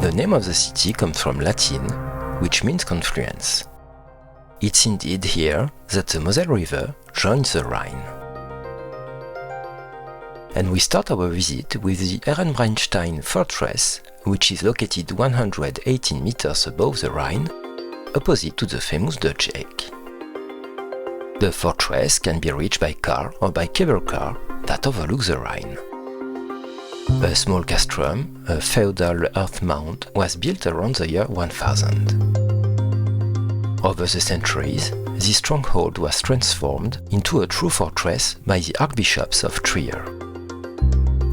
The name of the city comes from Latin, which means confluence. It's indeed here that the Moselle River joins the Rhine. And we start our visit with the Ehrenbreitstein Fortress, which is located 118 meters above the Rhine, opposite to the famous Dutch Egg. The fortress can be reached by car or by cable car that overlooks the Rhine. A small castrum, a feudal earth mound, was built around the year 1000. Over the centuries, this stronghold was transformed into a true fortress by the archbishops of Trier.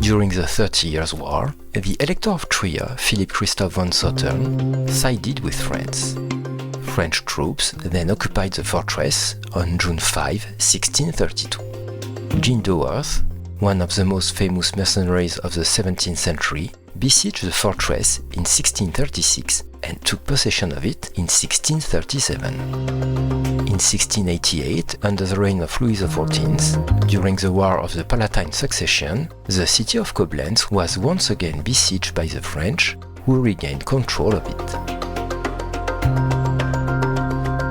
During the 30 Years' War, the Elector of Trier, Philip Christoph von Sottern, sided with France. French troops then occupied the fortress on June 5, 1632. Jean de Worth, one of the most famous mercenaries of the 17th century, besieged the fortress in 1636 and took possession of it in 1637. In 1688, under the reign of Louis XIV, during the War of the Palatine Succession, the city of Koblenz was once again besieged by the French, who regained control of it.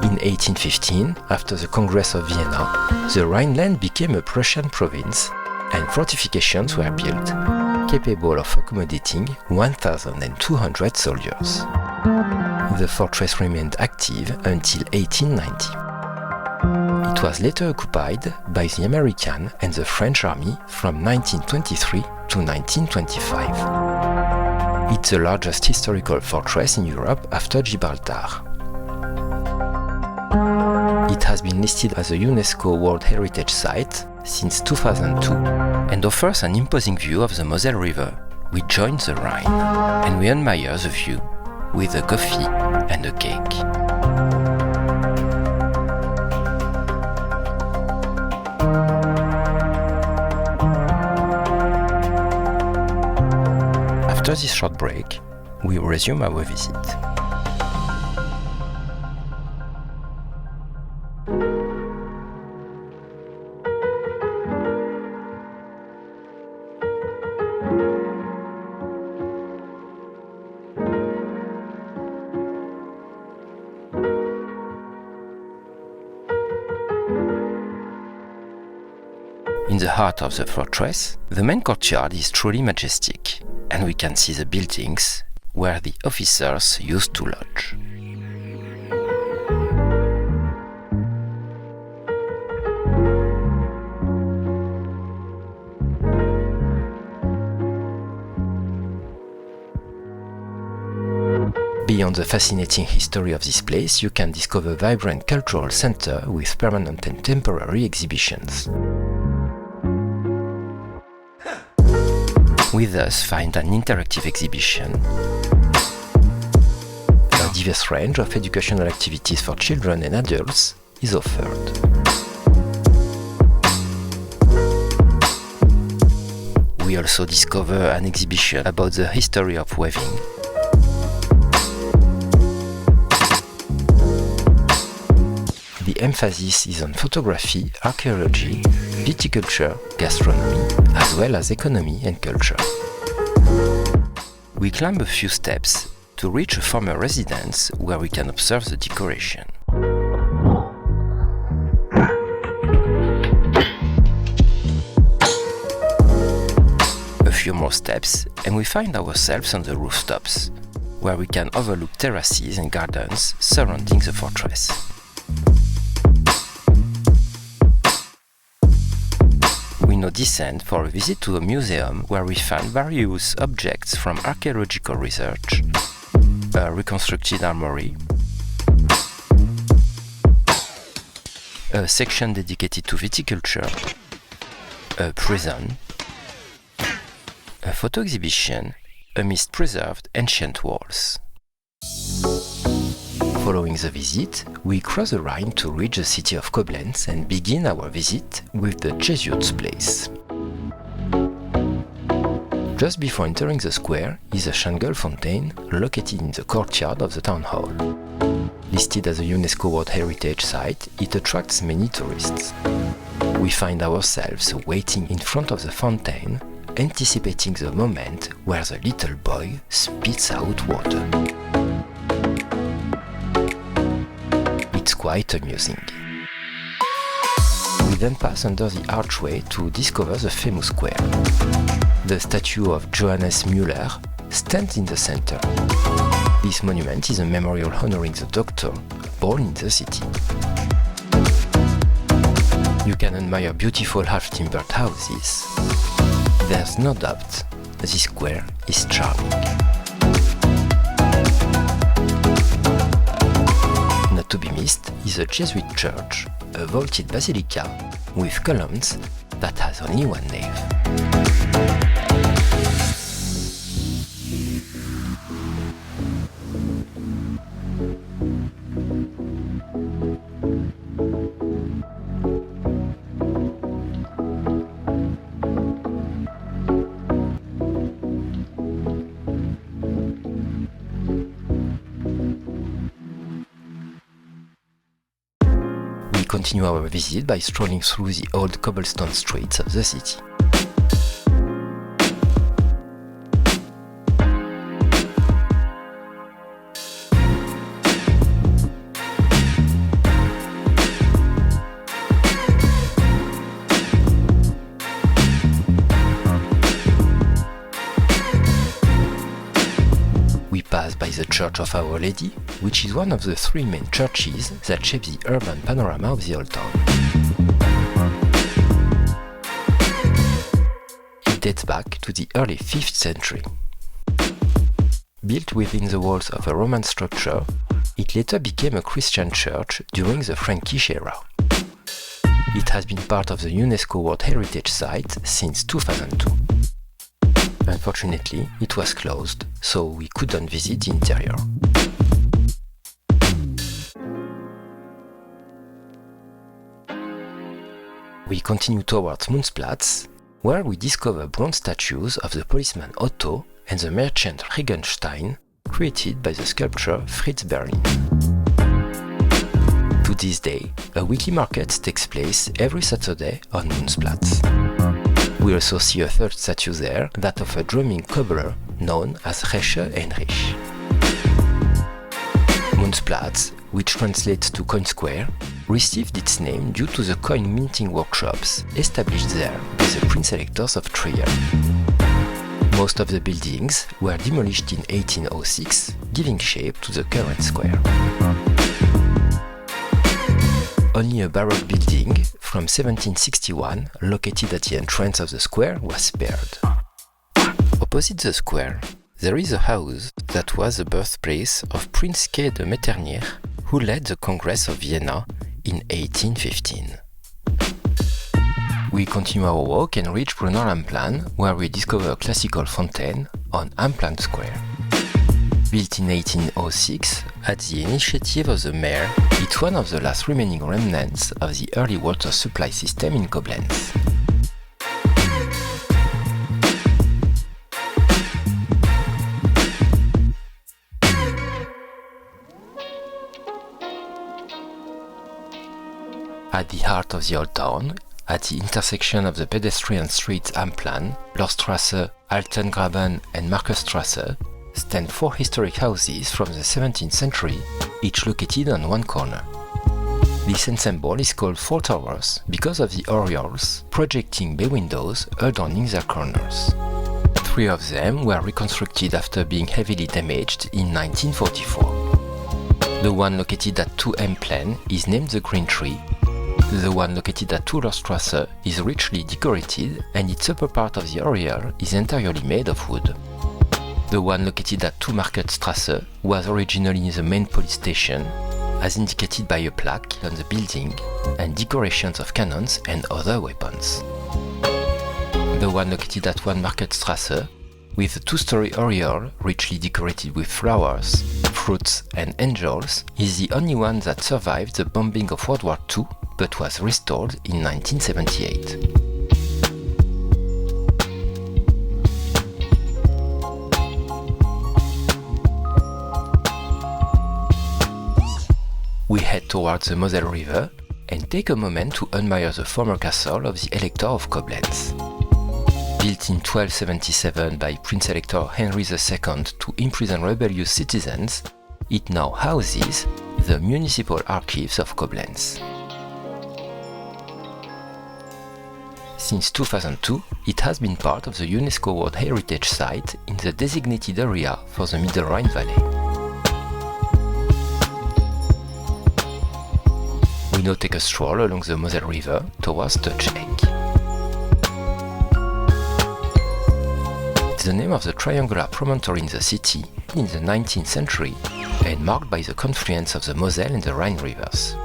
In 1815, after the Congress of Vienna, the Rhineland became a Prussian province, and fortifications were built, capable of accommodating 1,200 soldiers. The fortress remained active until 1890. It was later occupied by the American and the French army from 1923 to 1925. It's the largest historical fortress in Europe after Gibraltar. It has been listed as a UNESCO World Heritage Site since 2002 and offers an imposing view of the Moselle River. We join the Rhine and we admire the view with a coffee and a cake. After this short break, we resume our visit. In the heart of the fortress, the main courtyard is truly majestic, and we can see the buildings where the officers used to lodge. Beyond the fascinating history of this place, you can discover a vibrant cultural center with permanent and temporary exhibitions. With us, find an interactive exhibition, a diverse range of educational activities for children and adults is offered. We also discover an exhibition about the history of weaving. The emphasis is on photography, archaeology, viticulture, gastronomy, as well as economy and culture. We climb a few steps to reach a former residence where we can observe the decoration. A few more steps and we find ourselves on the rooftops, where we can overlook terraces and gardens surrounding the fortress. We now descend for a visit to a museum where we find various objects from archaeological research, a reconstructed armory, a section dedicated to viticulture, a prison, a photo exhibition amidst preserved ancient walls. Following the visit, we cross the Rhine to reach the city of Koblenz and begin our visit with the Jesuits' Place. Just before entering the square is a Schengel fountain located in the courtyard of the town hall. Listed as a UNESCO World Heritage Site, it attracts many tourists. We find ourselves waiting in front of the fountain anticipating the moment where the little boy spits out water. It's quite amusing. We then pass under the archway to discover the famous square. The statue of Johannes Müller stands in the center. This monument is a memorial honoring the doctor born in the city. You can admire beautiful half-timbered houses. There's no doubt this square is charming. Not to be missed is a Jesuit church, a vaulted basilica with columns that has only one nave. We continue our visit by strolling through the old cobblestone streets of the city. We pass by the Church of Our Lady, which is one of the three main churches that shape the urban panorama of the old town. It dates back to the early 5th century. Built within the walls of a Roman structure, it later became a Christian church during the Frankish era. It has been part of the UNESCO World Heritage Site since 2002. Unfortunately, it was closed, so we couldn't visit the interior. We continue towards Münzplatz, where we discover bronze statues of the policeman Otto and the merchant Regenstein, created by the sculptor Fritz Berlin. To this day, a weekly market takes place every Saturday on Münzplatz. We also see a third statue there, that of a drumming cobbler known as Resche Heinrich. Münzplatz, which translates to Coin Square, received its name due to the coin minting workshops established there by the Prince Electors of Trier. Most of the buildings were demolished in 1806, giving shape to the current square. Only a Baroque building from 1761, located at the entrance of the square, was spared. Opposite the square, there is a house that was the birthplace of Prince K. de Metternich, who led the Congress of Vienna in 1815. We continue our walk and reach Brunner Amplan, where we discover a classical fountain on Amplan Square. Built in 1806 at the initiative of the mayor, it's one of the last remaining remnants of the early water supply system in Koblenz. At the heart of the old town, at the intersection of the pedestrian streets Amplan, Lorstrasse, Altengraben and Markusstrasse, stand four historic houses from the 17th century, each located on one corner. This ensemble is called Four Towers because of the Orioles projecting bay windows adorning their corners. Three of them were reconstructed after being heavily damaged in 1944. The one located at 2 Amplan is named the Green Tree. The one located at 2 Lorstrasse is richly decorated and its upper part of the oriole is entirely made of wood. The one located at 2 Markusstrasse was originally the main police station, as indicated by a plaque on the building and decorations of cannons and other weapons. The one located at 1 Markusstrasse, with a 2-story oriole richly decorated with flowers, fruits and angels, is the only one that survived the bombing of World War II but was restored in 1978. We head towards the Moselle River and take a moment to admire the former castle of the Elector of Koblenz. Built in 1277 by Prince Elector Henry II to imprison rebellious citizens, it now houses the Municipal Archives of Koblenz. Since 2002, it has been part of the UNESCO World Heritage Site in the designated area for the Middle Rhine Valley. We now take a stroll along the Moselle River towards Deutsche-Eck. It's the name of the triangular promontory in the city in the 19th century and marked by the confluence of the Moselle and the Rhine rivers.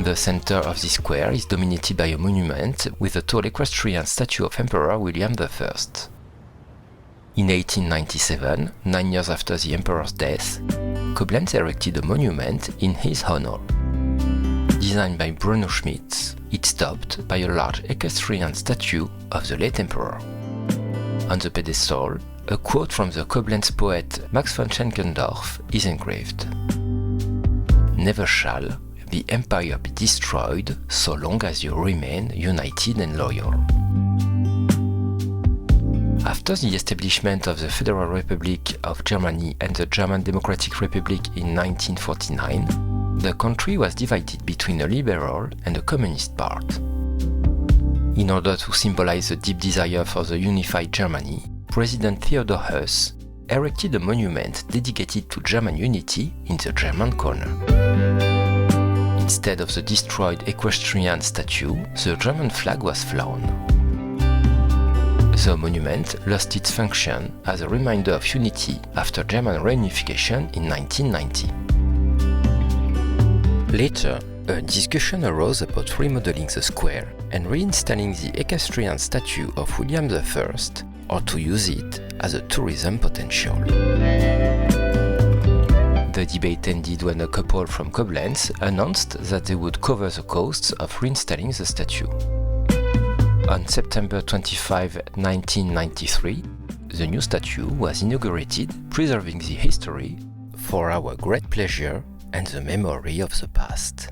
The center of the square is dominated by a monument with a tall equestrian statue of Emperor William I. In 1897, 9 years after the emperor's death, Koblenz erected a monument in his honor. Designed by Bruno Schmitz, it's topped by a large equestrian statue of the late emperor. On the pedestal, a quote from the Koblenz poet Max von Schenkendorf is engraved. "Never shall the empire be destroyed so long as you remain united and loyal." After the establishment of the Federal Republic of Germany and the German Democratic Republic in 1949, the country was divided between a liberal and a communist part. In order to symbolize the deep desire for the unified Germany, President Theodor Heuss erected a monument dedicated to German unity in the German corner. Instead of the destroyed equestrian statue, the German flag was flown. The monument lost its function as a reminder of unity after German reunification in 1990. Later, a discussion arose about remodeling the square and reinstalling the equestrian statue of William I, or to use it as a tourism potential. The debate ended when a couple from Koblenz announced that they would cover the costs of reinstalling the statue. On September 25, 1993, the new statue was inaugurated, preserving the history for our great pleasure and the memory of the past.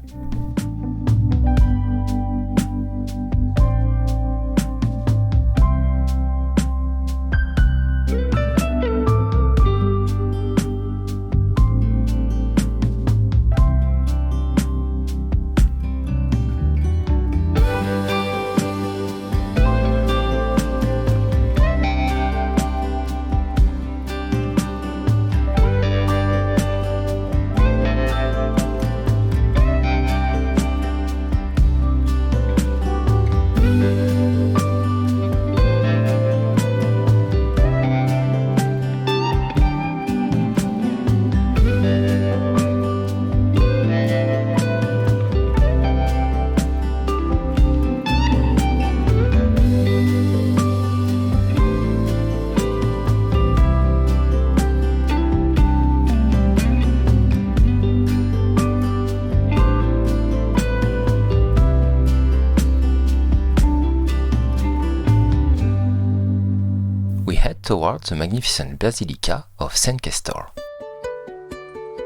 Towards the magnificent Basilica of St. Castor.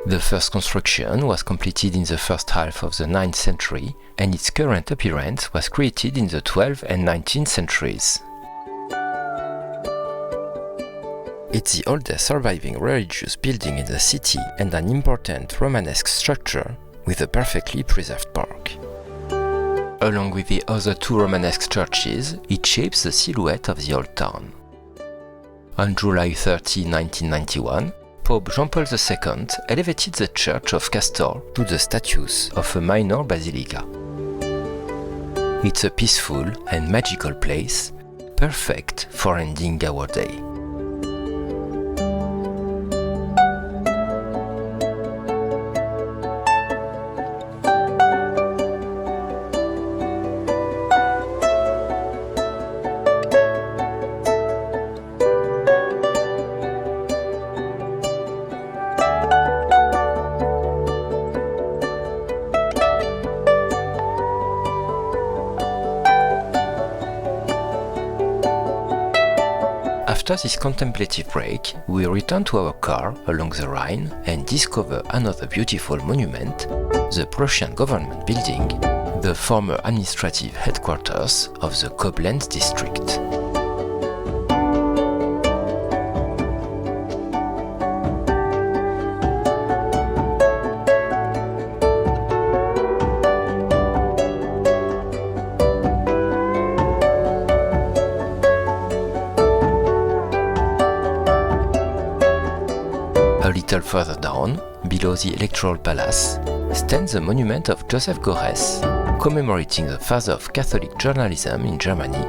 The first construction was completed in the first half of the 9th century, and its current appearance was created in the 12th and 19th centuries. It's the oldest surviving religious building in the city and an important Romanesque structure with a perfectly preserved park. Along with the other two Romanesque churches, it shapes the silhouette of the old town. On July 30, 1991, Pope Jean Paul II elevated the Church of Castor to the status of a minor basilica. It's a peaceful and magical place, perfect for ending our day. After this contemplative break, we return to our car along the Rhine and discover another beautiful monument, the Prussian government building, the former administrative headquarters of the Koblenz district. A little further down, below the Electoral Palace, stands the monument of Joseph Gorres, commemorating the father of Catholic journalism in Germany.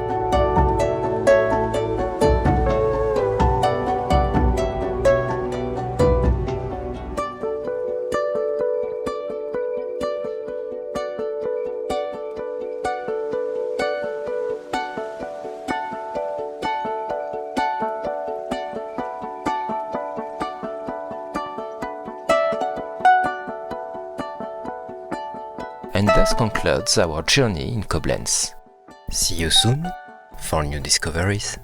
And thus concludes our journey in Koblenz. See you soon for new discoveries.